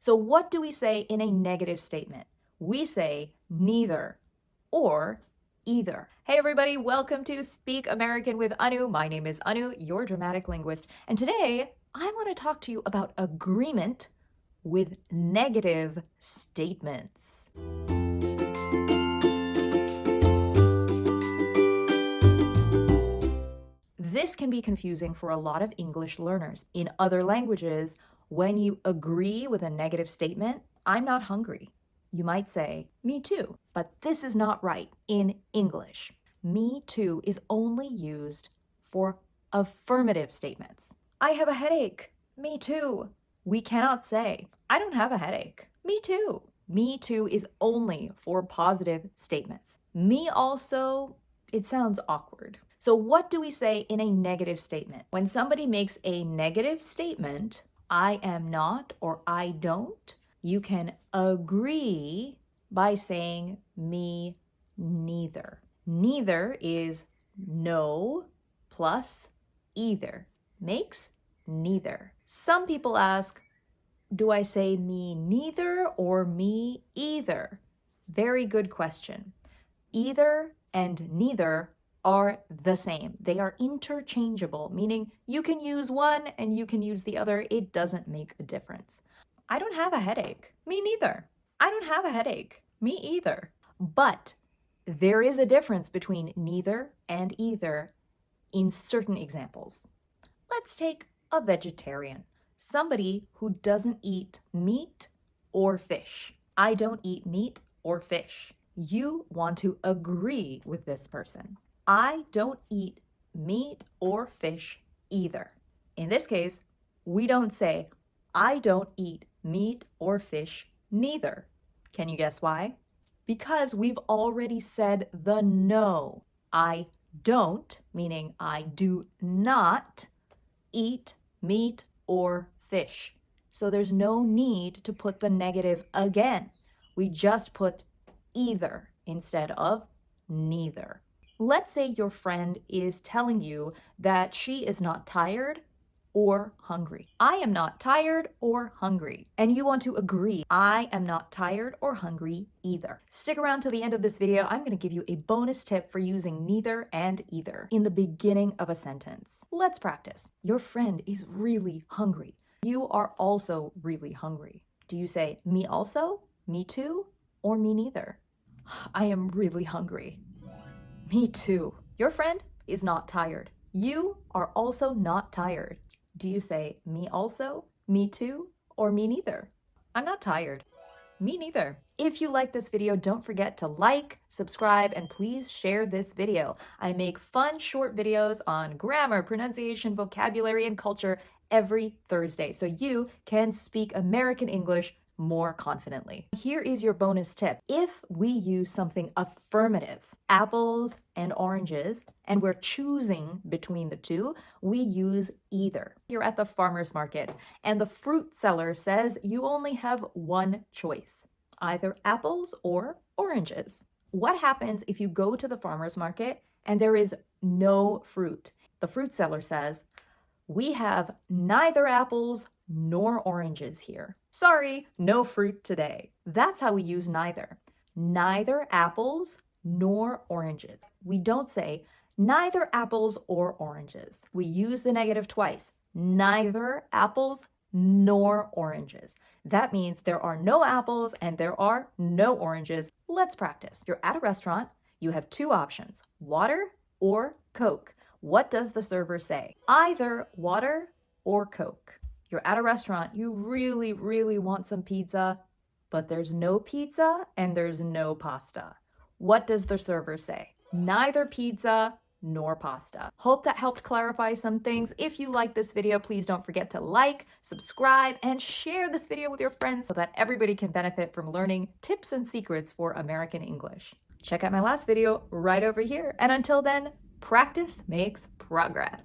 So what do we say in a negative statement? We say neither or either. Hey everybody, welcome to Speak American with Anu. My name is Anu, your dramatic linguist, and today I want to talk to you about agreement with negative statements. This can be confusing for a lot of English learners. In other languages, when you agree with a negative statement, I'm not hungry, you might say, me too. But this is not right in English. Me too is only used for affirmative statements. I have a headache. Me too. We cannot say, I don't have a headache. Me too. Me too is only for positive statements. Me also, it sounds awkward. So what do we say in a negative statement? When somebody makes a negative statement, I am not or I don't, you can agree by saying me neither. Neither is no plus either. Makes neither. Some people ask, do I say me neither or me either? Very good question. Either and neither are the same. They are interchangeable, meaning you can use one and you can use the other. It doesn't make a difference. I don't have a headache. Me neither. I don't have a headache. Me either. But there is a difference between neither and either in certain examples. Let's take a vegetarian, somebody who doesn't eat meat or fish. I don't eat meat or fish. You want to agree with this person. I don't eat meat or fish either. In this case, we don't say, I don't eat meat or fish neither. Can you guess why? Because we've already said the no. I don't, meaning I do not eat meat or fish. So there's no need to put the negative again. We just put either instead of neither. Let's say your friend is telling you that she is not tired or hungry. I am not tired or hungry. And you want to agree, I am not tired or hungry either. Stick around to the end of this video. I'm going to give you a bonus tip for using neither and either in the beginning of a sentence. Let's practice. Your friend is really hungry. You are also really hungry. Do you say me also, me too, or me neither? I am really hungry. Me too. Your friend is not tired. You are also not tired. Do you say me also, me too, or me neither? I'm not tired. Me neither. If you like this video, don't forget to like, subscribe, and please share this video. I make fun short videos on grammar, pronunciation, vocabulary, and culture every Thursday, so you can speak American English more confidently. Here is your bonus tip. If we use something affirmative, apples and oranges, and we're choosing between the two, we use either. You're at the farmer's market and the fruit seller says you only have one choice, either apples or oranges. What happens if you go to the farmer's market and there is no fruit? The fruit seller says, we have neither apples nor oranges here. Sorry, no fruit today. That's how we use neither. Neither apples nor oranges. We don't say neither apples or oranges. We use the negative twice. Neither apples nor oranges. That means there are no apples and there are no oranges. Let's practice. You're at a restaurant. You have two options, water or Coke. What does the server say? Either water or Coke. You're at a restaurant, you really, really want some pizza, but there's no pizza and there's no pasta. What does the server say? Neither pizza nor pasta. Hope that helped clarify some things. If you like this video, please don't forget to like, subscribe, and share this video with your friends so that everybody can benefit from learning tips and secrets for American English. Check out my last video right over here. And until then, practice makes progress.